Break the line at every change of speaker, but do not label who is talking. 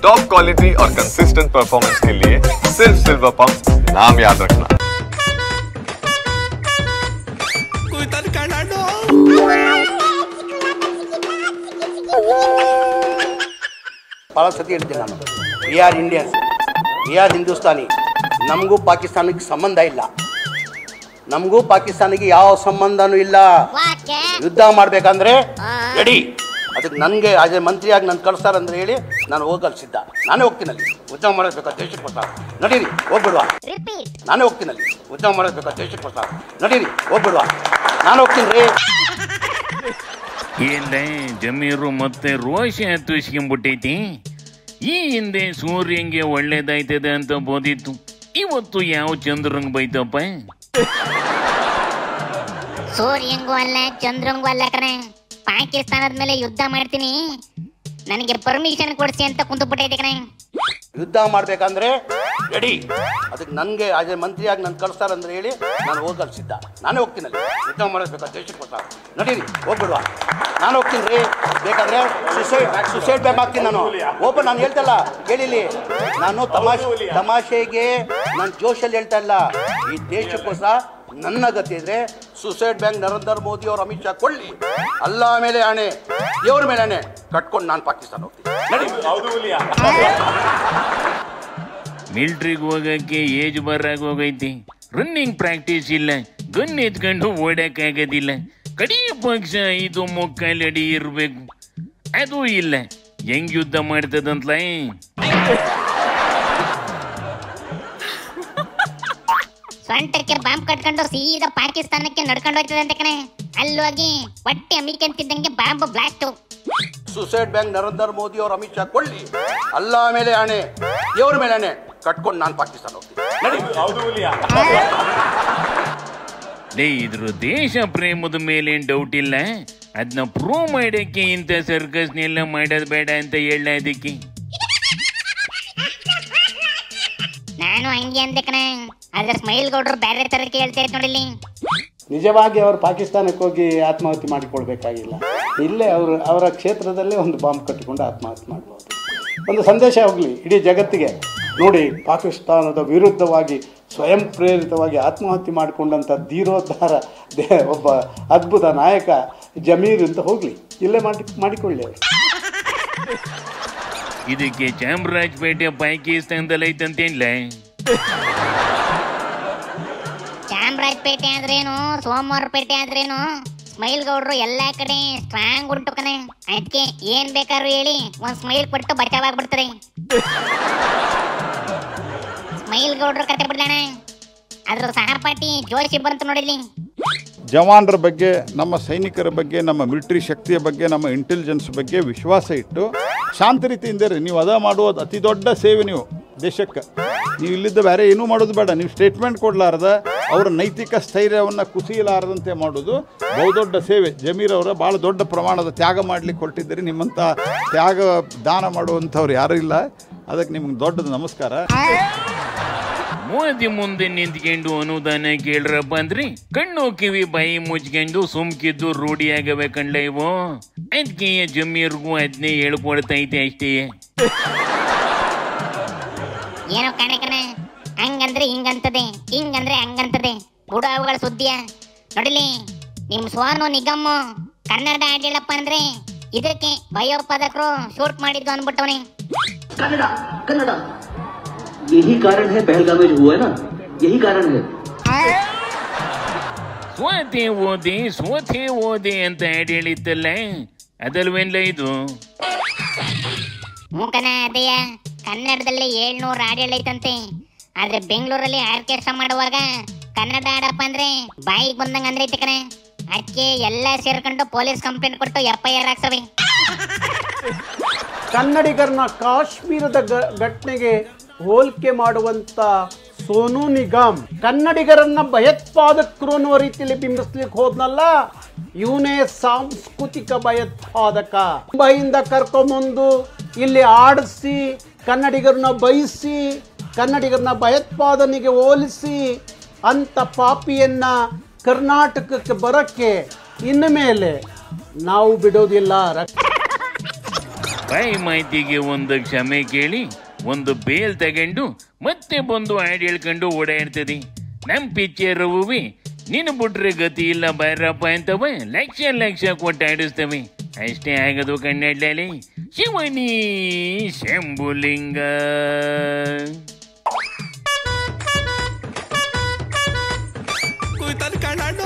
Top quality और consistent performance के लिए सिर्फ सिल्वर पंप नाम याद रखना।
ಭಾಳ ಸತಿ ಹೇಳ್ತೀನಿ ನಾನು, we are Indians, we are Hindustani. ನಮಗೂ ಪಾಕಿಸ್ತಾನಕ್ಕೆ ಸಂಬಂಧ ಇಲ್ಲ, ನಮಗೂ ಪಾಕಿಸ್ತಾನಿಗೆ ಯಾವ ಸಂಬಂಧನೂ ಇಲ್ಲ. ಯುದ್ಧ ಮಾಡ್ಬೇಕಂದ್ರೆ ರೆಡಿ. ಅದಕ್ಕೆ ನನಗೆ ಆಜೆ ಮಂತ್ರಿಯಾಗಿ ನಾನು ಕಳಿಸ್ತಾರಂದ್ರೆ ಹೇಳಿ ನಾನು ಹೋಗಲು ಸಿದ್ಧ. ನಾನೇ ಹೋಗ್ತೀನಲ್ಲಿ, ಯುದ್ಧ ಮಾಡಬೇಕಾ ದೇಶಕ್ಕೋಸ್ಕರ. ನಡೀರಿ ಹೋಗ್ಬಿಡುವ. ನಾನೇ ಹೋಗ್ತೀನಲ್ಲಿ, ಯುದ್ಧ ಮಾಡಬೇಕಾ ದೇಶಕ್ಕೋಸ್ಕರ. ನಡೀರಿ ಹೋಗ್ಬಿಡುವ, ನಾನು ಹೋಗ್ತೀನಿ ರೀ.
ಏನ್ರೆ ಜಮೀರು ಮತ್ತೆ ರೋಷ ತುಸ್ಕೊಂಡ್ಬಿಟ್ಟೈತಿ. ಈ ಹಿಂದೆ ಸೂರ್ಯಂಗೆ ಒಳ್ಳೇದಾಯ್ತದೆ ಅಂತ ಬೋದಿತ್ತು, ಇವತ್ತು ಯಾವ ಚಂದ್ರಂಗ್ ಬೈತಪ್ಪ.
ಸೂರ್ಯಂಗೂ ಅಲ್ಲ ಚಂದ್ರಂಗೂ ಅಲ್ಲ ಕಣೆ, ಪಾಕಿಸ್ತಾನದ ಮೇಲೆ ಯುದ್ಧ ಮಾಡ್ತೀನಿ, ನನಗೆ ಪರ್ಮಿಷನ್ ಕೊಡಿಸಿ ಅಂತ ಕುಂತು ಬಿಟ್ಟೈತೆ ಕಣೆ.
ಯುದ್ಧ ಮಾಡ್ಬೇಕಂದ್ರೆ ರೆಡಿ. ಅದಕ್ಕೆ ನನಗೆ ಆಜೆ ಮಂತ್ರಿಯಾಗಿ ನಾನು ಕಳಿಸ್ತಾರಂದ್ರೆ ಹೇಳಿ ನಾನು ಹೋಗಲು ಸಿದ್ಧ. ನಾನೇ ಹೋಗ್ತೀನಲ್ಲಿ, ಯುದ್ಧ ಮಾಡಬೇಕಾ ದೇಶಕ್ಕೋಸ್ಕರ. ನಡೀರಿ ಹೋಗ್ಬಿಡುವ, ನಾನು ಹೋಗ್ತೀನಿ ರೀ. ಬೇಕಾದ್ರೆ ಸುಸೈಡ್ ಬ್ಯಾಗ್ ಹಾಕ್ತೀನಿ ನಾನು. ಓಪನ್ ನಾನು ಹೇಳ್ತಲ್ಲ ಕೇಳಿಲಿ, ನಾನು ತಮಾಷೆಗೆ ನಾನು ಜೋಶಲ್ಲಿ ಹೇಳ್ತಾ ಇಲ್ಲ. ಈ ದೇಶಕ್ಕೋಸ್ಕರ ನನ್ನ ಗತಿ ಇದ್ರೆ ಸುಸೈಡ್ ಬ್ಯಾಂಕ್ ನರೇಂದ್ರ ಮೋದಿ ಅವರು ಅಮಿತ್ ಶಾ ಕೊಳ್ಳಿ, ಅಲ್ಲ ಮೇಲೆ ಆಣೆ, ದೇವ್ರ ಮೇಲೆ ಆಣೆ ಕಟ್ಕೊಂಡು ನಾನು ಪಾಕಿಸ್ತಾನ ಹೋಗ್ತೀನಿ.
ಮಿಲ್ಟ್ರಿಗೆ ಹೋಗಕ್ಕೆ ಏಜ್ ಬರಾಗ ಹೋಗೈತಿ, ರನ್ನಿಂಗ್ ಪ್ರಾಕ್ಟೀಸ್ ಇಲ್ಲ, ಗನ್ ಎತ್ಕೊಂಡು ಓಡಕ್ಕಾಗೋದಿಲ್ಲ. ಕಡಿಯ ಪಕ್ಷ 5 ಮುಕ್ಕಾಲು ಅಡಿ ಇರಬೇಕು, ಅದು ಇಲ್ಲ. ಹೆಂಗ್ ಯುದ್ಧ ಮಾಡ್ತದಂತಲ.
ಸ್ವಂಟಕ್ಕೆ ಬಾಂಬ್ ಕಟ್ಕೊಂಡು ಸೀದಾ ಪಾಕಿಸ್ತಾನಕ್ಕೆ ನಡ್ಕೊಂಡು ಹೋಗ್ತದೆ ಅಂತ ಕಣೆ. ಅಲ್ಲೋಗಿ ಹೊಟ್ಟೆ ಅಮಿಕಂತಿದ್ದಂಗೆ bomb blast.
Suicide bank Narendra Modi ಅವರು ಅಮಿತ್ ಶಾ ಕೊಳ್ಳಿ, ಅಲ್ಲ ಮೇಲೆ ಆಣೆ, ದೇವ್ರ ಮೇಲೆ ಆಣೆ ಕಟ್ಕೊಂಡು ನಾನು ಪಾಕಿಸ್ತಾನ ಹೋಗ್ತೀನಿ.
ಇದ್ರ ದೇಶ ಪ್ರೇಮದ ಮೇಲೇನ್ ಡೌಟ್ ಇಲ್ಲ, ಅದನ್ನ ಪ್ರೂವ್ ಮಾಡಕ್ಕೆ ಇಂಥ ಸರ್ಕಸ್ನೆಲ್ಲ ಮಾಡೋದು ಬೇಡ ಅಂತ ಹೇಳ. ಅದಕ್ಕೆ
ನಾನು ಹಂಗೆ ಅಂದೆ ಕಣೆ, ಆದ್ರೆ ಸ್ಮೈಲ್ ಗೌಡ್ರು ಬೇರೆ ತರ ಕೇಳ್ತಾ ನೋಡಿಲಿ.
ನಿಜವಾಗಿ ಅವರು ಪಾಕಿಸ್ತಾನಕ್ಕೆ ಹೋಗಿ ಆತ್ಮಹತ್ಯೆ ಮಾಡಿಕೊಳ್ಬೇಕಾಗಿಲ್ಲ, ಇಲ್ಲೇ ಅವರ ಕ್ಷೇತ್ರದಲ್ಲೇ ಒಂದು ಬಾಂಬ್ ಕಟ್ಟಿಕೊಂಡು ಆತ್ಮಹತ್ಯೆ ಮಾಡ್ಬೋದು. ಒಂದು ಸಂದೇಶ ಹೋಗಲಿ ಇಡೀ ಜಗತ್ತಿಗೆ. ನೋಡಿ, ಪಾಕಿಸ್ತಾನದ ವಿರುದ್ಧವಾಗಿ ಸ್ವಯಂ ಪ್ರೇರಿತವಾಗಿ ಆತ್ಮಹತ್ಯೆ ಮಾಡಿಕೊಂಡಂಥ ಧೀರೋದ್ಧಾರ ಒಬ್ಬ ಅದ್ಭುತ ನಾಯಕ ಜಮೀರ್ ಅಂತ ಹೋಗಲಿ, ಇಲ್ಲೇ ಮಾಡಿಕೊಳ್ಳಿ ಅವರು.
ಇದಕ್ಕೆ ಚಾಮರಾಜಪೇಟೆ ಪಾಕಿಸ್ತಾನದಲ್ಲಿ ಐತಂತೇನ್ಲ.
ಚಾಮರಾಜಪೇಟೆ ಆದ್ರೇನು, ಸೋಮವಾರಪೇಟೆ ಆದ್ರೇನು, ಸ್ಮೈಲ್ ಗೌಡ್ರು ಎಲ್ಲಾ ಕಡೆ ಸ್ಟ್ರಾಂಗ್ ಉಂಟು ಕಣೆ. ಅದಕ್ಕೆ ಏನ್ ಬೇಕಾದ್ರು ಹೇಳಿ ಒಂದ್ ಸ್ಮೈಲ್ ಕೊಟ್ಟು ಬಚಾವಾಗ್ಬಿಡ್ತಾರೆ. ಸ್ಮೈಲ್ ಗೌಡ್ರು ಕತೆ ಬಿಡ್ಲಣ, ಅದ್ರ ಸಹಪಾಠಿ ಜೋಶಿ ಬಂತು ನೋಡಿಲಿ.
ಜವಾನರ ಬಗ್ಗೆ, ನಮ್ಮ ಸೈನಿಕರ ಬಗ್ಗೆ, ನಮ್ಮ ಮಿಲಿಟರಿ ಶಕ್ತಿಯ ಬಗ್ಗೆ, ನಮ್ಮ ಇಂಟೆಲಿಜೆನ್ಸ್ ಬಗ್ಗೆ ವಿಶ್ವಾಸ ಇಟ್ಟು ಶಾಂತ ರೀತಿಯಿಂದ ಇರಿ. ನೀವು ಅದ ಮಾಡುವುದು ಅತಿ ದೊಡ್ಡ ಸೇವೆ. ನೀವು ದೇಶಕ್ಕೆ ನೀವು ಇಲ್ಲಿದ್ದ ಬೇರೆ ಏನೂ ಮಾಡೋದು ಬೇಡ. ನೀವು ಸ್ಟೇಟ್ಮೆಂಟ್ ಕೊಡಲಾರ್ದ ಅವರ ನೈತಿಕ ಸ್ಥೈರ್ಯವನ್ನು ಕುಸಿಯಲಾರದಂತೆ ಮಾಡೋದು ಬಹುದೊಡ್ಡ ಸೇವೆ. ಜಮೀರ್ ಅವರ ಭಾಳ ದೊಡ್ಡ ಪ್ರಮಾಣದ ತ್ಯಾಗ ಮಾಡಲಿಕ್ಕೆ ಹೊರಟಿದ್ದೀರಿ. ನಿಮ್ಮಂಥ ತ್ಯಾಗ ದಾನ ಮಾಡುವಂಥವ್ರು ಯಾರೂ ಇಲ್ಲ. ಅದಕ್ಕೆ ನಿಮ್ಗೆ ದೊಡ್ಡದು ನಮಸ್ಕಾರ.
ಮೋದಿ ಮುಂದೆ ನಿಂತ್ಕೊಂಡು ಅನುದಾನ ಕೇಳ್ರಪ್ಪ ಅಂದ್ರಿ ಕಣ್ಣು ಕಿವಿ ಬಾಯಿ ಮುಚ್ಕೊಂಡು ಸುಮ್ಕಿದ್ದು ರೂಢಿಯಾಗವೆ ಕಂಡ ಇವು. ಅದಕ್ಕೆ ಜಮೀರ್ಗೂ ಅದನ್ನೇ ಹೇಳ್ಕೊಡ್ತೈತೆ ಅಷ್ಟೇ.
ಏನೋ ಕಣೆ ಕಣೆ, ಹಂಗಂದ್ರೆ ಹಿಂಗಂತದೆ, ಹಿಂಗಂದ್ರೆ ಹಂಗಂತದೆ, ಬುಡು ಅವುಗಳ ಸುದ್ದಿಯ ನೋಡಿಲಿ. ನಿಮ್ ಸೋನು ನಿಗಮ್ ಕನ್ನಡ ಆಡಿಲ್ಲಪ್ಪ ಅಂದ್ರೆ ಇದಕ್ಕೆ ಭಯೋತ್ಪಾದಕರು ಶೂಟ್ ಮಾಡಿದ್ದು ಅನ್ಬಿಟ್ಟವನೇ.
कन्नड़ा कन्नड़ा यही कारण है पहलगाम में जो हुआ है ना, यही कारण है.
ಸೋತೆ ಓದೆ ಅಂತ ಆಡ್ ಹೇಳಿತ್ತಲ್ಲ, ಅದಲ್ವೇನ್ಲ ಇದು?
ಮೂಕನ ಅದೇಯ, ಕನ್ನಡದಲ್ಲಿ 700 ಹಾಡು ಹೇಳೈತಂತೆ. ಆದ್ರೆ ಬೆಂಗಳೂರಲ್ಲಿ ಆರ್ಕೆಸ್ಟ್ರಾ ಮಾಡುವಾಗ ಕನ್ನಡ ಹಾಡಪ್ಪ ಅಂದ್ರೆ ಬಾಯಿಗೆ ಬಂದಂಗ ಅಂದ್ರೈತೆ ಕಣೆ. ಅದಕ್ಕೆ ಎಲ್ಲ ಸೇರ್ಕೊಂಡು ಪೊಲೀಸ್ ಕಂಪ್ಲೇಂಟ್ ಕೊಟ್ಟು FIR ಹಾಕ್ಸವೆ.
ಕನ್ನಡಿಗರನ್ನ ಕಾಶ್ಮೀರದ ಘಟನೆಗೆ ಹೋಲಿಕೆ ಮಾಡುವಂತ ಸೋನು ನಿಗಮ್ ಕನ್ನಡಿಗರನ್ನ ಭಯೋತ್ಪಾದಕರು ಅನ್ನುವ ರೀತಿಯಲ್ಲಿ ಬಿಂಬಿಸ್ಲಿಕ್ಕೆ ಹೋದ್ನಲ್ಲ, ಇವನೇ ಸಾಂಸ್ಕೃತಿಕ ಭಯೋತ್ಪಾದಕ. ಮುಂಬೈಯಿಂದ ಕರ್ಕೊಂಬಂದು ಇಲ್ಲಿ ಆಡಿಸಿ ಕನ್ನಡಿಗರನ್ನ ಬಯಸಿ ಕನ್ನಡಿಗರನ್ನ ಭಯೋತ್ಪಾದನೆಗೆ ಹೋಲಿಸಿ ಅಂತ ಪಾಪಿಯನ್ನ ಕರ್ನಾಟಕಕ್ಕೆ ಬರಕ್ಕೆ ಇನ್ನು ಮೇಲೆ ನಾವು ಬಿಡೋದಿಲ್ಲ.
ಬಾಯಿ ಮಾಹಿತಿಗೆ ಒಂದು ಕ್ಷಮೆ ಕೇಳಿ ಒಂದು ಬೇಲ್ ತಗೊಂಡು ಮತ್ತೆ ಬಂದು ಹಾಡು ಹೇಳ್ಕೊಂಡು ಓಡಾಡ್ತದೆ. ನಮ್ಮ ಪಿಕ್ಚರ್ ಹೂವಿ ನೀನು ಬಿಟ್ರೆ ಗತಿ ಇಲ್ಲ ಬಾರಪ್ಪ ಅಂತವ ಲಕ್ಷ ಲಕ್ಷ ಕೊಟ್ಟು ಆಡಿಸ್ತವೆ. ಅಷ್ಟೇ ಆಗದು ಕನ್ನಡಲ್ಲಿ ಶಿವನಿ ಶಂಭುಲಿಂಗ.
ಕನ್ನಡ